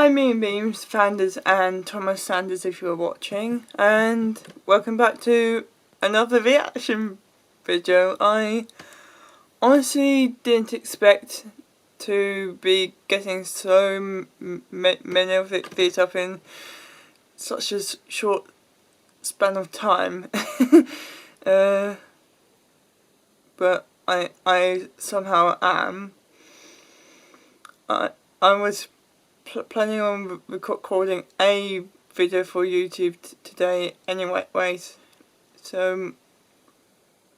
Hi Beams Fanders and Thomas Sanders if you're watching, and welcome back to another reaction video. I honestly didn't expect to be getting so many of these up in such a short span of time. But I somehow am. I was planning on recording a video for YouTube today anyway, so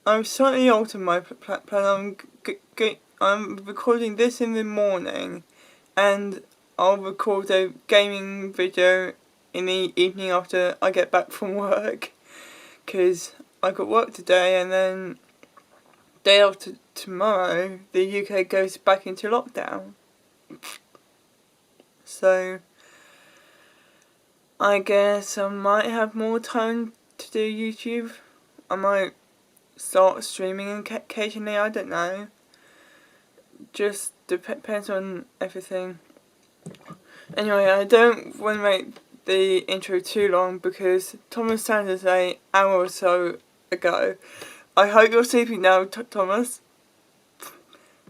I'm slightly altering my plan. I'm recording this in the morning, and I'll record a gaming video in the evening after I get back from work, because I got work today, and then day after tomorrow the UK goes back into lockdown. So I guess I might have more time to do YouTube. I might start streaming occasionally, I don't know. Just depends on everything. Anyway, I don't want to make the intro too long because Thomas Sanders an hour or so ago. I hope you're sleeping now, Thomas.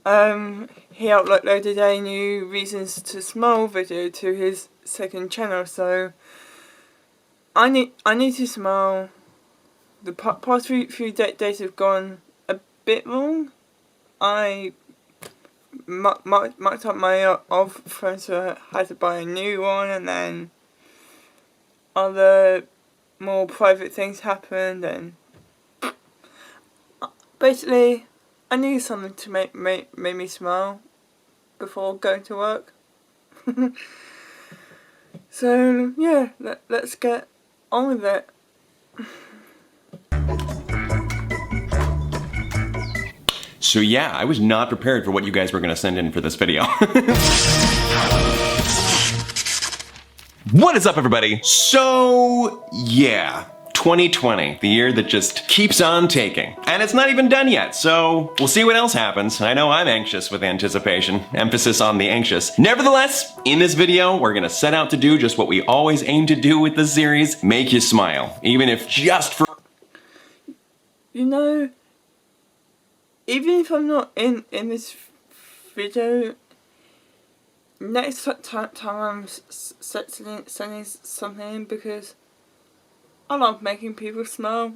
He uploaded a new Reasons to Smile video to his second channel, so I need to smile. The past few days have gone a bit wrong. I marked up my old phone, so I had to buy a new one, and then other more private things happened, and basically I need something to make me smile before going to work. So yeah, let's get on with it. So yeah, I was not prepared for what you guys were gonna send in for this video. What is up, everybody? So yeah, 2020, the year that just keeps on taking. And it's not even done yet, so we'll see what else happens. I know I'm anxious with anticipation, emphasis on the anxious. Nevertheless, in this video, we're gonna set out to do just what we always aim to do with this series, make you smile, even if just for... You know, even if I'm not in this video, next time I'm sending something in, because I love making people smile.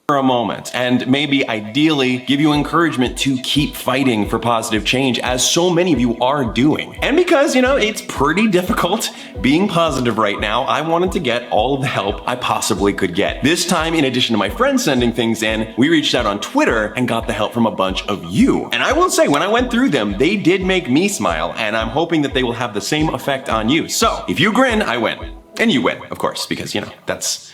For a moment, and maybe ideally give you encouragement to keep fighting for positive change, as so many of you are doing. And because, you know, it's pretty difficult being positive right now, I wanted to get all of the help I possibly could get. This time, in addition to my friends sending things in, we reached out on Twitter and got the help from a bunch of you. And I will say, when I went through them, they did make me smile, and I'm hoping that they will have the same effect on you. So, if you grin, I win. And you win, of course, because, you know, that's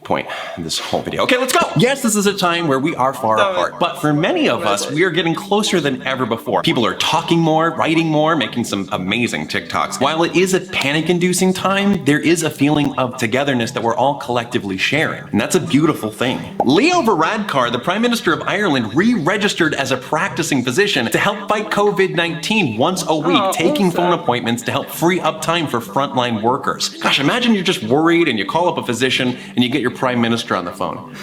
point in this whole video. Okay, let's go! Yes, this is a time where we are far apart, but for many of us, we are getting closer than ever before. People are talking more, writing more, making some amazing TikToks. While it is a panic-inducing time, there is a feeling of togetherness that we're all collectively sharing, and that's a beautiful thing. Leo Varadkar, the Prime Minister of Ireland, re-registered as a practicing physician to help fight COVID-19 once a week, taking phone appointments to help free up time for frontline workers. Gosh, imagine you're just worried and you call up a physician and you get your Prime Minister on the phone.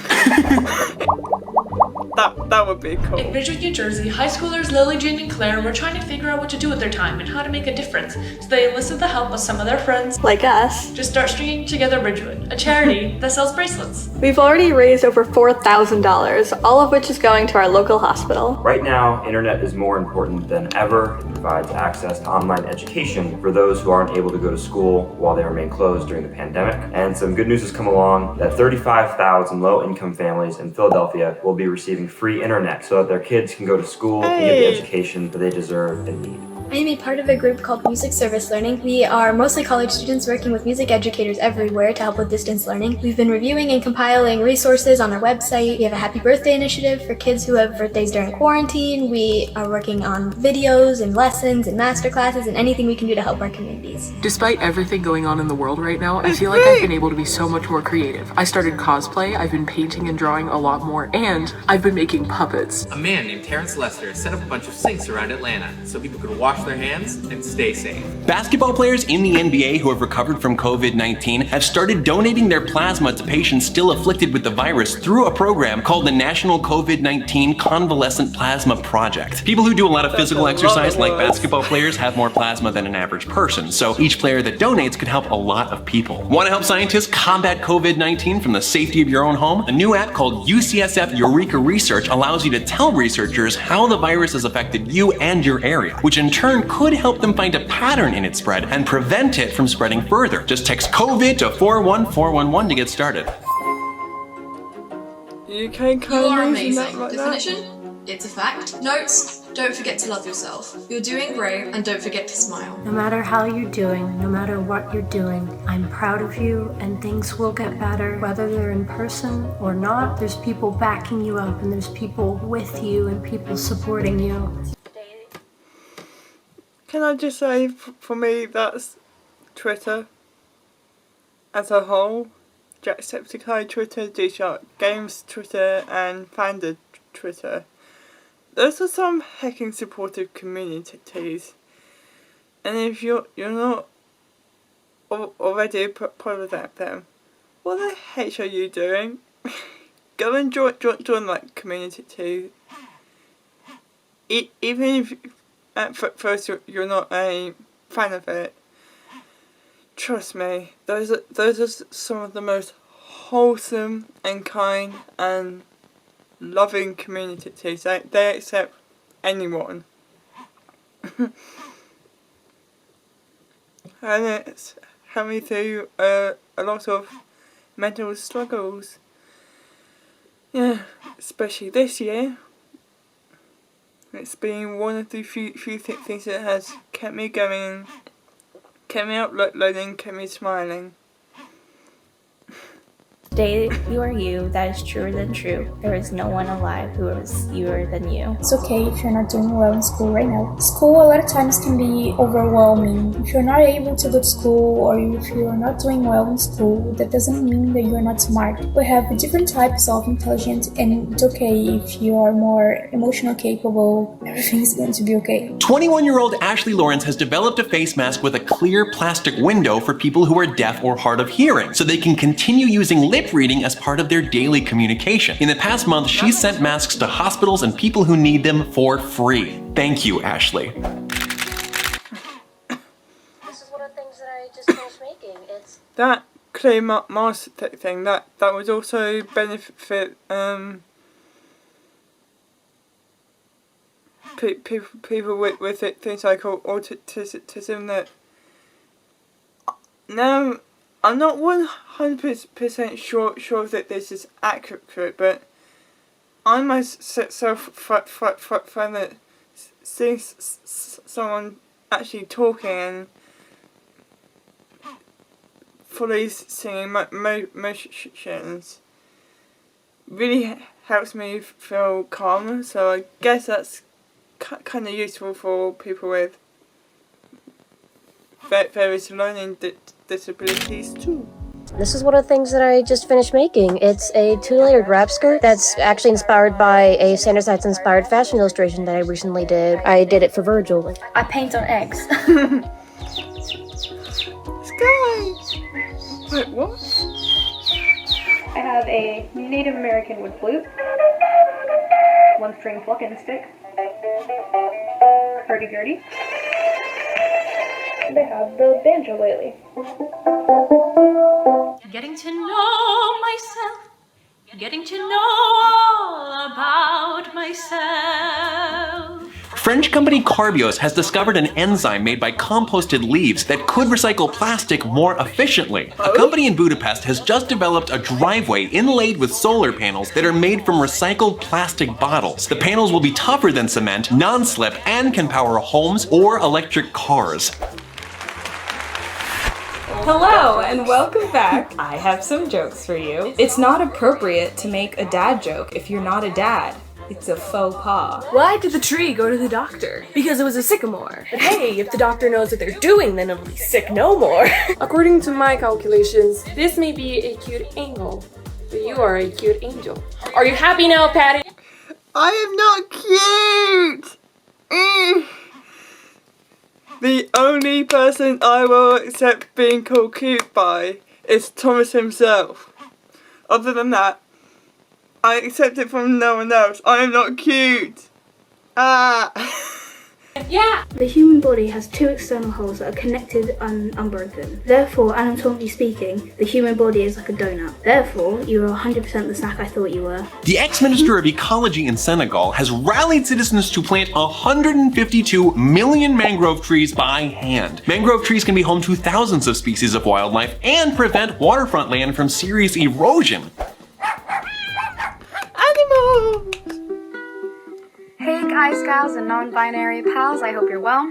That would be cool. In Ridgewood, New Jersey, high schoolers Lily, Jane, and Claire were trying to figure out what to do with their time and how to make a difference, so they enlisted the help of some of their friends, like us, to start stringing together Ridgewood, a charity that sells bracelets. We've already raised over $4,000, all of which is going to our local hospital. Right now, internet is more important than ever. It provides access to online education for those who aren't able to go to school while they remain closed during the pandemic. And some good news has come along that 35,000 low-income families in Philadelphia will be receiving free internet so that their kids can go to school and get the education that they deserve and need. I am a part of a group called Music Service Learning. We are mostly college students working with music educators everywhere to help with distance learning. We've been reviewing and compiling resources on our website. We have a happy birthday initiative for kids who have birthdays during quarantine. We are working on videos and lessons and master classes and anything we can do to help our communities. Despite everything going on in the world right now, I feel like I've been able to be so much more creative. I started cosplay, I've been painting and drawing a lot more, and I've been making puppets. A man named Terrence Lester set up a bunch of sinks around Atlanta so people could wash wash their hands, and stay safe. Basketball players in the NBA who have recovered from COVID-19 have started donating their plasma to patients still afflicted with the virus through a program called the National COVID-19 Convalescent Plasma Project. People who do a lot of physical exercise, like basketball players, have more plasma than an average person, so each player that donates could help a lot of people. Want to help scientists combat COVID-19 from the safety of your own home? A new app called UCSF Eureka Research allows you to tell researchers how the virus has affected you and your area, which in turn could help them find a pattern in its spread and prevent it from spreading further. Just text COVID to 41411 to get started. UK You are amazing. amazing. Definition? It's a fact. Notes? Don't forget to love yourself. You're doing great, and don't forget to smile. No matter how you're doing, no matter what you're doing, I'm proud of you and things will get better. Whether they're in person or not, there's people backing you up and there's people with you and people supporting you. Can I just say, for me, that's Twitter as a whole. Jacksepticeye Twitter, D-Shark Games Twitter, and Founder Twitter. Those are some hecking supportive communities. And if you're not already part of them, what the heck are you doing? Go and join that community too. Even if at first you're not a fan of it, trust me, those are some of the most wholesome and kind and loving communities. They accept anyone. And it's helped me through a lot of mental struggles. Yeah, especially this year. It's been one of the few things that has kept me going, kept me uploading, kept me smiling. Today, you are you. That is truer than true. There is no one alive who is youer than you. It's okay if you're not doing well in school right now. School a lot of times can be overwhelming. If you're not able to go to school or if you're not doing well in school, that doesn't mean that you're not smart. We have different types of intelligence, and it's okay if you are more emotional capable. Everything's going to be okay. 21-year-old Ashley Lawrence has developed a face mask with a clear plastic window for people who are deaf or hard of hearing, so they can continue using lip reading as part of their daily communication. In the past month, she's sent masks to hospitals and people who need them for free. Thank you, Ashley. This is one of the things that I just finished making. It's That clear mask thing, that would also benefit people with things like autism. That now I'm not 100% sure that this is accurate, but I myself find that seeing someone actually talking and fully singing motions really helps me feel calmer, so I guess that's kind of useful for people with various learning disabilities too. This is one of the things that I just finished making. It's a 2-layered wrap skirt that's actually inspired by a Sanders Heights inspired fashion illustration that I recently did. I did it for Virgil. I paint on eggs. Sky! Wait, what? I have a Native American wood flute, 1-string plucking stick, hurdy-gurdy. They have the banjo lately. Getting to know myself, getting to know all about myself. French company Carbios has discovered an enzyme made by composted leaves that could recycle plastic more efficiently. A company in Budapest has just developed a driveway inlaid with solar panels that are made from recycled plastic bottles. The panels will be tougher than cement, non-slip, and can power homes or electric cars. Hello and welcome back. I have some jokes for you. It's not appropriate to make a dad joke if you're not a dad. It's a faux pas. Why did the tree go to the doctor? Because it was a sycamore. But hey, if the doctor knows what they're doing, then it'll be sick no more. According to my calculations, this may be a cute angle, but you are a cute angel. Are you happy now, Patty? I am not cute! The only person I will accept being called cute by is Thomas himself. Other than that, I accept it from no one else. I am not cute. Yeah! The human body has two external holes that are connected and unbroken. Therefore, anatomically speaking, the human body is like a donut. Therefore, you are 100% the snack I thought you were. The ex-minister of ecology in Senegal has rallied citizens to plant 152 million mangrove trees by hand. Mangrove trees can be home to thousands of species of wildlife and prevent waterfront land from serious erosion. Animals! Hey guys, gals, and non-binary pals, I hope you're well.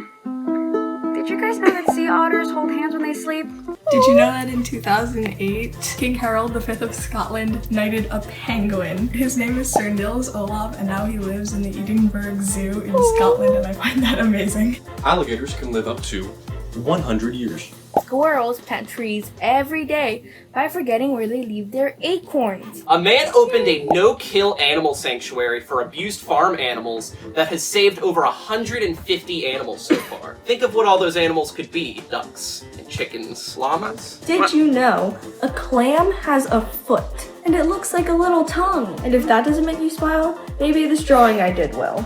Did you guys know that sea otters hold hands when they sleep? Did you know that in 2008, King Harold V of Scotland knighted a penguin? His name is Sir Nils Olaf, and now he lives in the Edinburgh Zoo in Scotland, and I find that amazing. Alligators can live up to 100 years. Squirrels plant trees every day by forgetting where they leave their acorns. A man opened a no-kill animal sanctuary for abused farm animals that has saved over 150 animals so far. Think of what all those animals could be. Ducks and chickens, llamas. Did you know a clam has a foot and it looks like a little tongue? And if that doesn't make you smile, maybe this drawing I did will.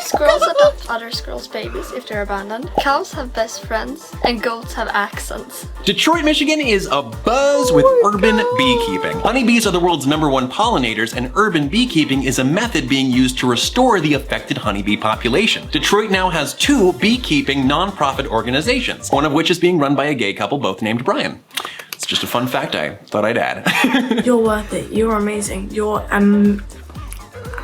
Squirrels adopt other squirrels' babies if they're abandoned. Cows have best friends, and goats have accents. Detroit, Michigan is abuzz with urban beekeeping. Honeybees are the world's #1 pollinators, and urban beekeeping is a method being used to restore the affected honeybee population. Detroit now has 2 beekeeping nonprofit organizations, one of which is being run by a gay couple both named Brian. It's just a fun fact I thought I'd add. You're worth it. You're amazing. You're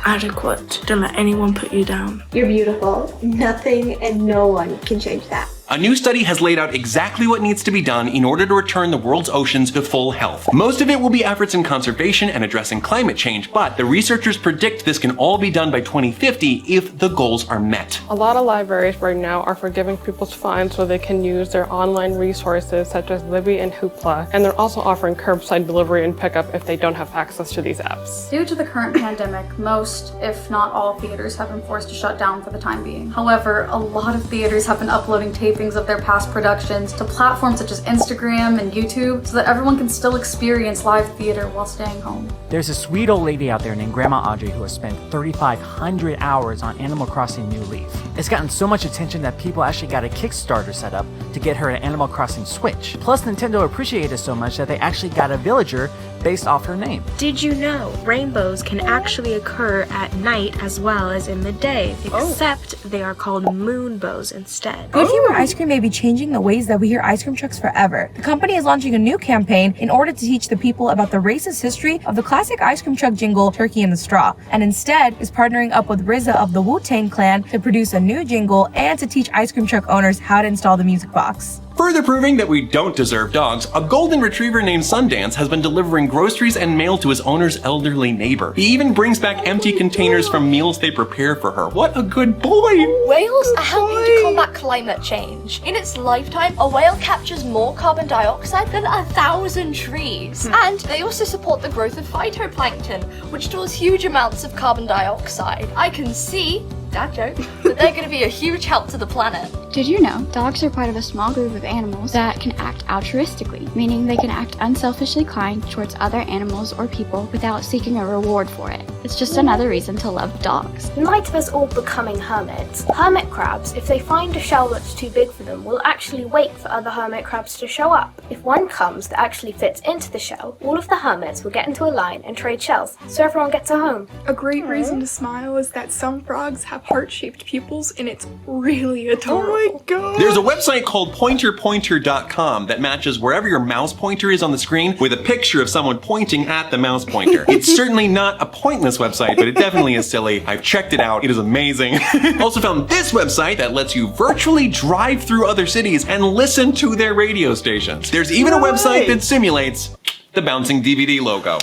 adequate. Don't let anyone put you down. You're beautiful. Nothing and no one can change that. A new study has laid out exactly what needs to be done in order to return the world's oceans to full health. Most of it will be efforts in conservation and addressing climate change, but the researchers predict this can all be done by 2050 if the goals are met. A lot of libraries right now are forgiving people's fines so they can use their online resources such as Libby and Hoopla, and they're also offering curbside delivery and pickup if they don't have access to these apps. Due to the current pandemic, most, if not all, theaters have been forced to shut down for the time being. However, a lot of theaters have been uploading tapings of their past productions to platforms such as Instagram and YouTube so that everyone can still experience live theater while staying home. There's a sweet old lady out there named Grandma Audrey who has spent 3,500 hours on Animal Crossing New Leaf. It's gotten so much attention that people actually got a Kickstarter set up to get her an Animal Crossing Switch. Plus, Nintendo appreciated it so much that they actually got a villager based off her name. Did you know rainbows can actually occur at night as well as in the day, except they are called moonbows instead? Good Humor Ice Cream may be changing the ways that we hear ice cream trucks forever. The company is launching a new campaign in order to teach the people about the racist history of the classic ice cream truck jingle, Turkey in the Straw, and instead is partnering up with RZA of the Wu-Tang Clan to produce a new jingle and to teach ice cream truck owners how to install the music box. Further proving that we don't deserve dogs, a golden retriever named Sundance has been delivering groceries and mail to his owner's elderly neighbor. He even brings back empty containers from meals they prepare for her. What a good boy! Whales are helping to combat climate change. In its lifetime, a whale captures more carbon dioxide than 1,000 trees. And they also support the growth of phytoplankton, which stores huge amounts of carbon dioxide. I can see, dad joke, that they're going to be a huge help to the planet. Did you know dogs are part of a small group of animals that can act altruistically, meaning they can act unselfishly kind towards other animals or people without seeking a reward for it? It's just another reason to love dogs. In light of us all becoming hermits, hermit crabs, if they find a shell that's too big for them, will actually wait for other hermit crabs to show up. If one comes that actually fits into the shell, all of the hermits will get into a line and trade shells, so everyone gets a home. A great reason to smile is that some frogs have heart-shaped pupils, and it's really adorable. Oh my god! There's a website called pointerpointer.com that matches wherever your mouse pointer is on the screen with a picture of someone pointing at the mouse pointer. It's certainly not a pointless website, but it definitely is silly. I've checked it out. It is amazing. Also found this website that lets you virtually drive through other cities and listen to their radio stations. There's even a website that simulates the bouncing DVD logo.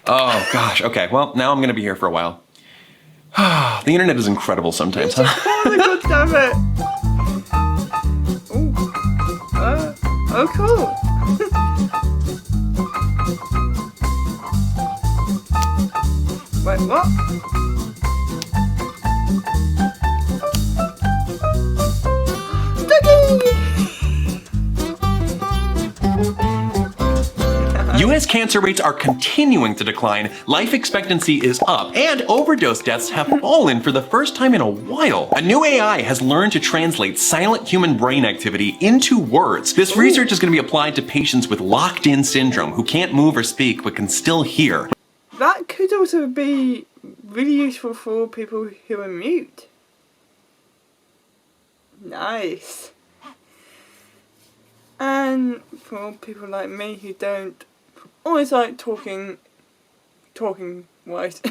Oh gosh, okay, well, now I'm gonna be here for a while. The internet is incredible sometimes, huh? God damn it! Oh, cool. Wait, what? Ducky! US cancer rates are continuing to decline, life expectancy is up, and overdose deaths have fallen for the first time in a while. A new AI has learned to translate silent human brain activity into words. This research is going to be applied to patients with locked-in syndrome who can't move or speak but can still hear. That could also be really useful for people who are mute. Nice. And for people like me who don't always like talking wise.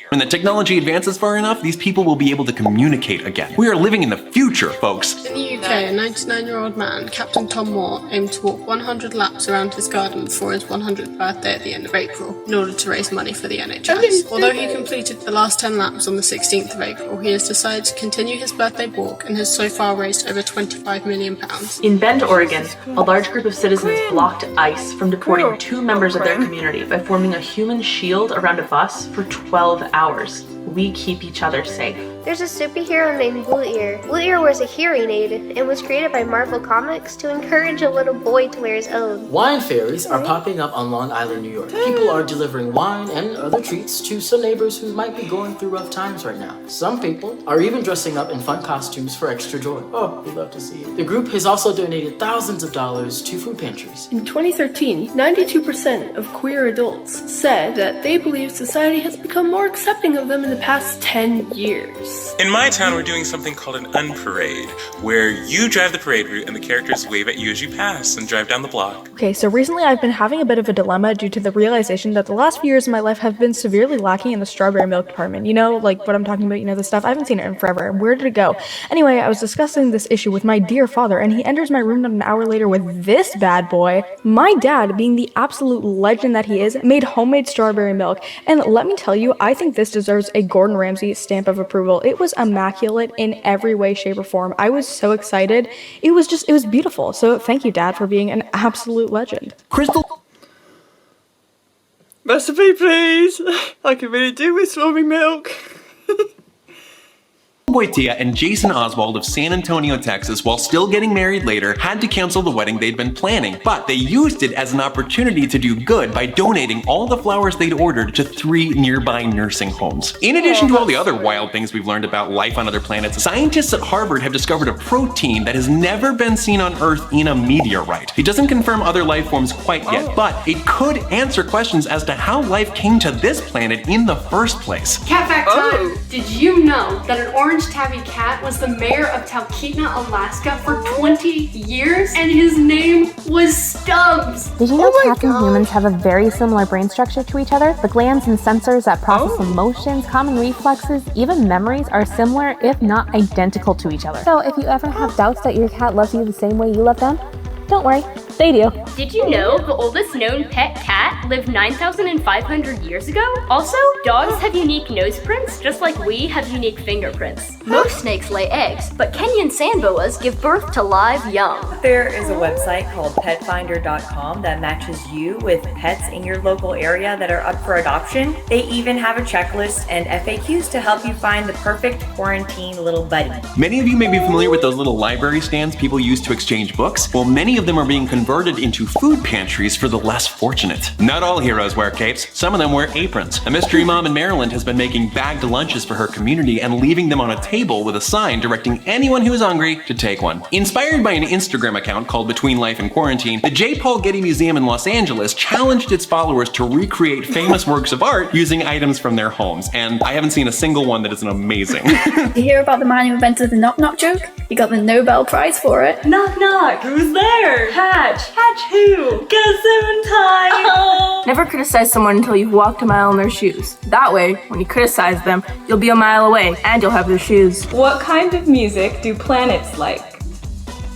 When the technology advances far enough, these people will be able to communicate again. We are living in the future, folks. In the UK, a 99-year-old man, Captain Tom Moore, aimed to walk 100 laps around his garden before his 100th birthday at the end of April, in order to raise money for the NHS. Although he completed the last 10 laps on the 16th of April, he has decided to continue his birthday walk and has so far raised over £25 million. In Bend, Oregon, a large group of citizens blocked ICE from deporting 2 members of their community by forming a human shield around a bus for 12 hours. We keep each other safe. There's a superhero named Blue Ear. Blue Ear wears a hearing aid and was created by Marvel Comics to encourage a little boy to wear his own. Wine fairies are popping up on Long Island, New York. People are delivering wine and other treats to some neighbors who might be going through rough times right now. Some people are even dressing up in fun costumes for extra joy. Oh, we'd love to see it. The group has also donated thousands of dollars to food pantries. In 2013, 92% of queer adults said that they believe society has become more accepting of them in the past 10 years. In my town, we're doing something called an unparade, where you drive the parade route and the characters wave at you as you pass and drive down the block. Okay, so recently I've been having a bit of a dilemma due to the realization that the last few years of my life have been severely lacking in the strawberry milk department. You know, like what I'm talking about, you know, the stuff. I haven't seen it in forever. Where did it go? Anyway, I was discussing this issue with my dear father, and he enters my room not an hour later with this bad boy. My dad, being the absolute legend that he is, made homemade strawberry milk, and let me tell you, I think this deserves a Gordon Ramsay stamp of approval. It was immaculate in every way, shape, or form. I was so excited. It was beautiful. So thank you, Dad, for being an absolute legend. Crystal. Recipe, please. I can really do with strawberry milk. Boitia and Jason Oswald of San Antonio, Texas, while still getting married later, had to cancel the wedding they'd been planning, but they used it as an opportunity to do good by donating all the flowers they'd ordered to 3 nearby nursing homes. In addition to all the other wild things we've learned about life on other planets, scientists at Harvard have discovered a protein that has never been seen on Earth in a meteorite. It doesn't confirm other life forms quite yet, but it could answer questions as to how life came to this planet in the first place. Cat fact time! Did you know that an orange tabby cat was the mayor of Talkeetna, Alaska for 20 years and his name was Stubbs? Did you know cats and humans have a very similar brain structure to each other? The glands and sensors that process emotions, common reflexes, even memories are similar, if not identical to each other. So if you ever have doubts that your cat loves you the same way you love them, don't worry, they do. Did you know the oldest known pet cat lived 9,500 years ago? Also, dogs have unique nose prints, just like we have unique fingerprints. Most snakes lay eggs, but Kenyan sand boas give birth to live young. There is a website called petfinder.com that matches you with pets in your local area that are up for adoption. They even have a checklist and FAQs to help you find the perfect quarantine little buddy. Many of you may be familiar with those little library stands people use to exchange books. Well, many of them are being converted into food pantries for the less fortunate. Not all heroes wear capes, some of them wear aprons. A mystery mom in Maryland has been making bagged lunches for her community and leaving them on a table with a sign directing anyone who is hungry to take one. Inspired by an Instagram account called Between Life and Quarantine, the J. Paul Getty Museum in Los Angeles challenged its followers to recreate famous works of art using items from their homes, and I haven't seen a single one that isn't amazing. You hear about the man who invented the knock knock joke? He got the Nobel Prize for it. Knock knock, who's there? Hatch who? Gesundheit! Oh. Never criticize someone until you've walked a mile in their shoes. That way, when you criticize them, you'll be a mile away and you'll have their shoes. What kind of music do planets like?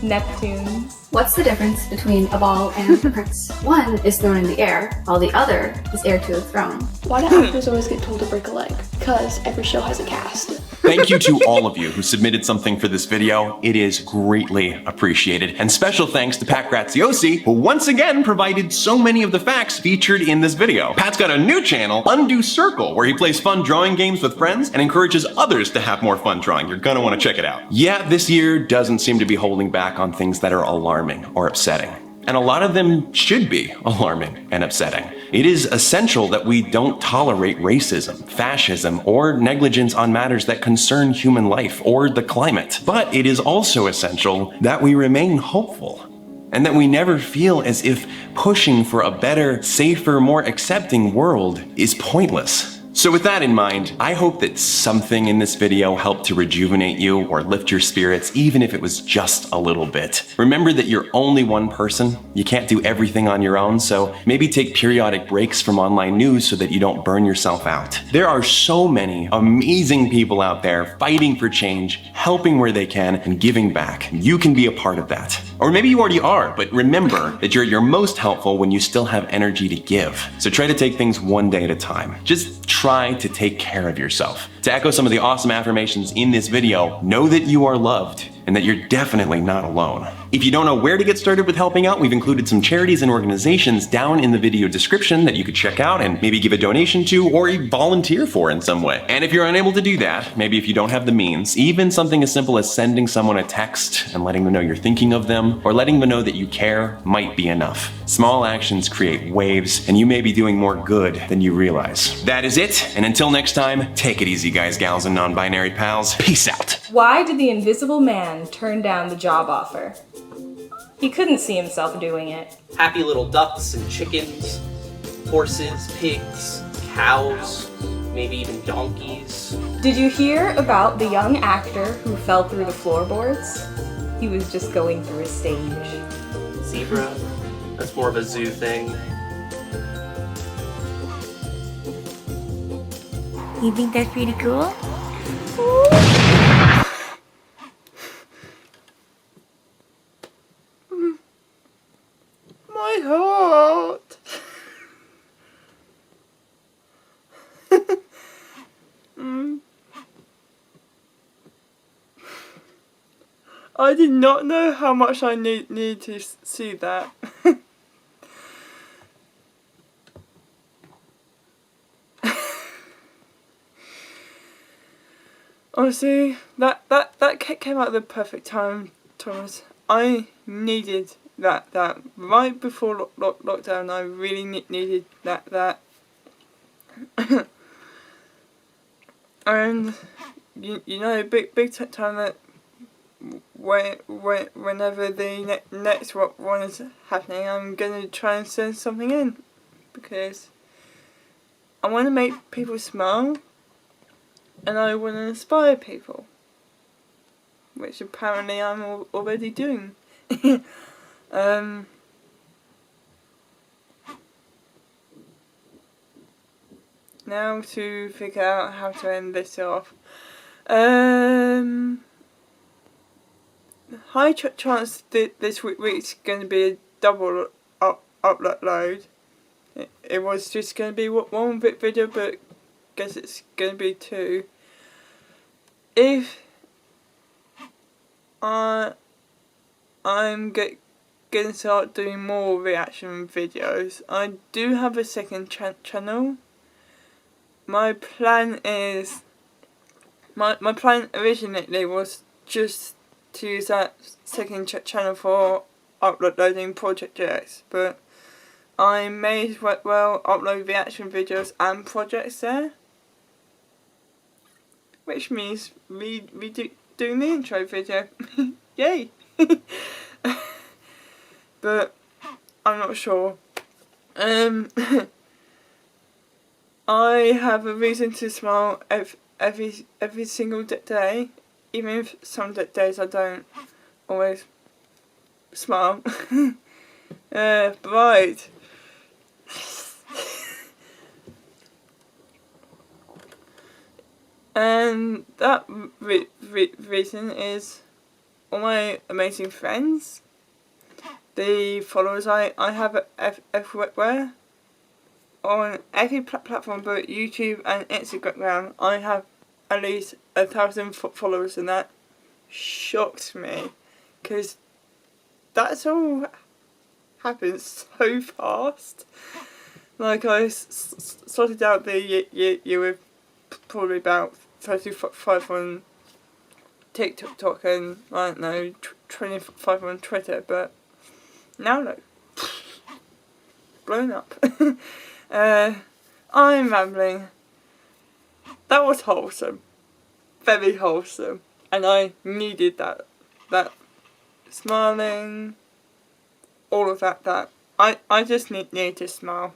Neptune's. What's the difference between a ball and a prince? One is thrown in the air, while the other is heir to a throne. Why do actors always get told to break a leg? Because every show has a cast. Thank you to all of you who submitted something for this video. It is greatly appreciated. And special thanks to Pat Graziosi, who once again provided so many of the facts featured in this video. Pat's got a new channel, Undo Circle, where he plays fun drawing games with friends and encourages others to have more fun drawing. You're gonna want to check it out. Yeah, this year doesn't seem to be holding back on things that are alarming or upsetting. And a lot of them should be alarming and upsetting. It is essential that we don't tolerate racism, fascism, or negligence on matters that concern human life or the climate. But it is also essential that we remain hopeful, and that we never feel as if pushing for a better, safer, more accepting world is pointless. So with that in mind, I hope that something in this video helped to rejuvenate you or lift your spirits, even if it was just a little bit. Remember that you're only one person. You can't do everything on your own, so maybe take periodic breaks from online news so that you don't burn yourself out. There are so many amazing people out there fighting for change, helping where they can, and giving back. You can be a part of that. Or maybe you already are, but remember that you're most helpful when you still have energy to give. So try to take things one day at a time. Just try to take care of yourself. To echo some of the awesome affirmations in this video, know that you are loved and that you're definitely not alone. If you don't know where to get started with helping out, we've included some charities and organizations down in the video description that you could check out and maybe give a donation to or volunteer for in some way. And if you're unable to do that, maybe if you don't have the means, even something as simple as sending someone a text and letting them know you're thinking of them or letting them know that you care might be enough. Small actions create waves, and you may be doing more good than you realize. That is it, and until next time, take it easy, guys, gals, and non-binary pals. Peace out. Why did the Invisible Man turn down the job offer? He couldn't see himself doing it. Happy little ducks and chickens, horses, pigs, cows, maybe even donkeys. Did you hear about the young actor who fell through the floorboards? He was just going through a stage. Zebra? That's more of a zoo thing. You think that's pretty cool? My heart. I did not know how much I need to see that. Honestly, that came out at the perfect time, Thomas. I needed that right before lockdown. I really needed that. And you know, big time that whenever the next one is happening, I'm gonna try and send something in because I want to make people smile. And I want to inspire people, which apparently I'm already doing. Now to figure out how to end this off. High chance this week's going to be a double upload. It was just going to be one video, but guess it's going to be two. If I'm going to start doing more reaction videos, I do have a second channel. My plan is, my plan originally was just to use that second channel for uploading projects, but I may as well upload reaction videos and projects there. Which means we doing the intro video. Yay! But I'm not sure. I have a reason to smile every single day, even if some days I don't always smile. Right. And that reason is all my amazing friends, the followers I have everywhere, on every platform but YouTube and Instagram. I have at least 1,000 followers, and that shocked me, because that's all happens so fast. Like, I started out the year with probably about 35 on TikTok and, I don't know, 25 on Twitter, but now look, blown up. I'm rambling. That was wholesome. Very wholesome. And I needed that. That smiling, all of that. I just need to smile.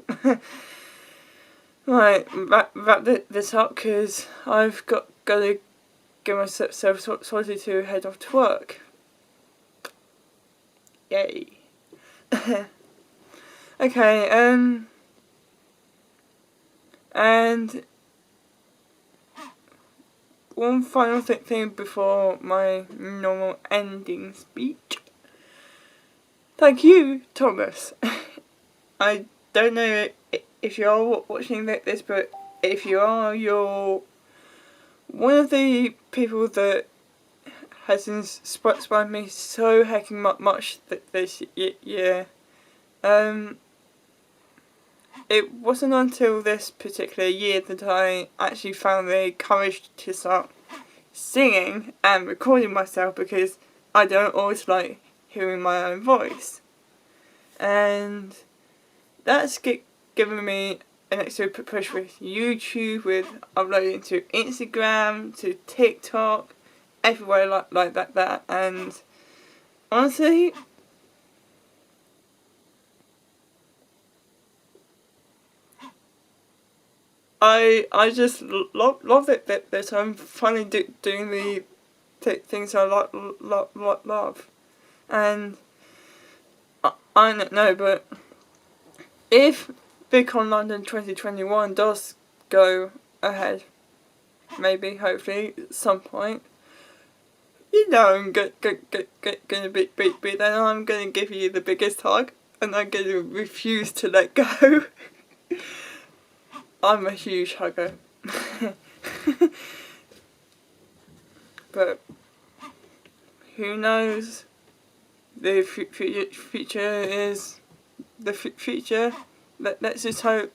Right, wrap this up because I've got to get myself sorted to head off to work. Yay. Okay, and one final thing before my normal ending speech. Thank you, Thomas. I don't know if you're watching this, but if you are, you're one of the people that has inspired me so hecking much this year. It wasn't until this particular year that I actually found the courage to start singing and recording myself, because I don't always like hearing my own voice. And that's given me an extra push with YouTube, with uploading to Instagram, to TikTok, everywhere like that. And honestly, I just love it that I'm finally doing the things I love. And I don't know, but if VidCon London 2021 does go ahead, maybe, hopefully, at some point, you know I'm gonna be then I'm gonna give you the biggest hug, and I'm gonna refuse to let go. I'm a huge hugger. But who knows? The future is the future. Let's just hope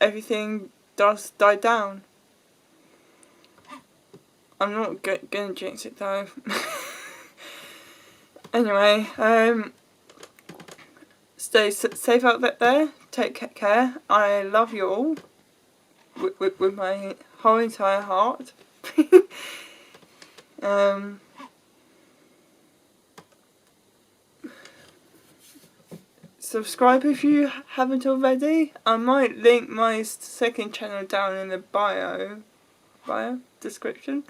everything does die down. I'm not gonna jinx it though. Anyway, stay safe out there. Take care. I love you all with my whole entire heart. Subscribe if you haven't already. I might link my second channel down in the bio description.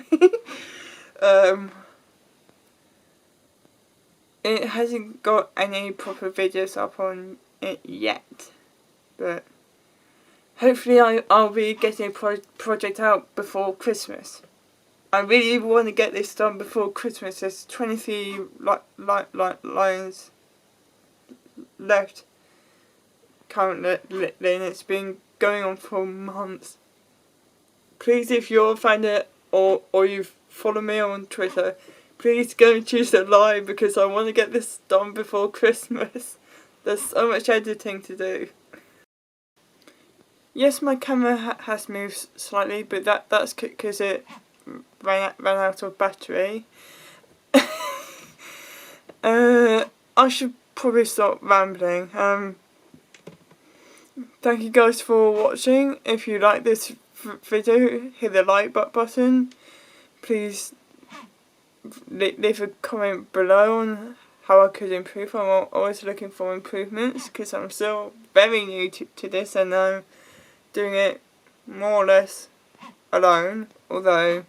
It hasn't got any proper videos up on it yet, but hopefully I'll be getting a project out before Christmas. I really want to get this done before Christmas. There's 23 lines left currently, and it's been going on for months. Please, if you're a fan or you follow me on Twitter, please go and choose a live, because I want to get this done before Christmas. There's so much editing to do. Yes, my camera has moved slightly, but that's because it ran out of battery. I should probably stop rambling. Thank you guys for watching. If you like this video, hit the like button. Please leave a comment below on how I could improve. I'm always looking for improvements, because I'm still very new to this, and I'm doing it more or less alone, although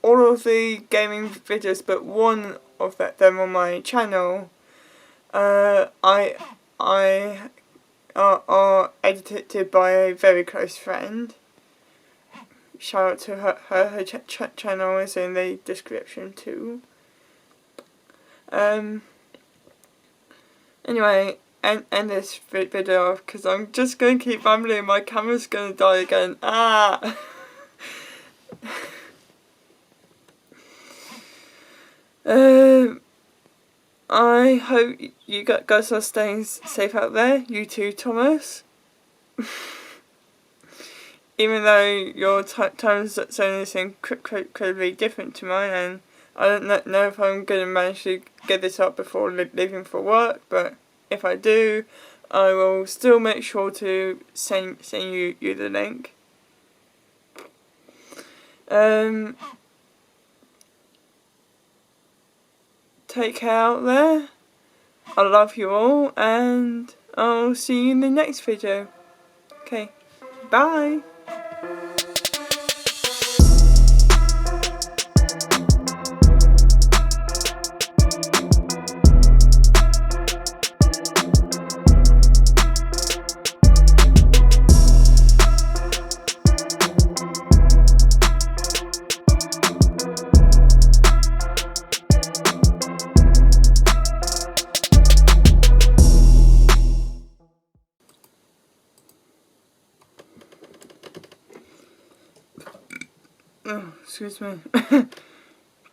all of the gaming videos but one of them on my channel are edited by a very close friend. Shout out to her channel is in the description too. Anyway, end this video off, because I'm just going to keep rambling. My camera's going to die again. I hope you guys are staying safe out there. You too, Thomas. Even though your time zone is incredibly different to mine, and I don't know if I'm going to manage to get this up before leaving for work, but if I do, I will still make sure to send you the link. Take care out there. I love you all, and I'll see you in the next video. Okay, bye. Oh, excuse me.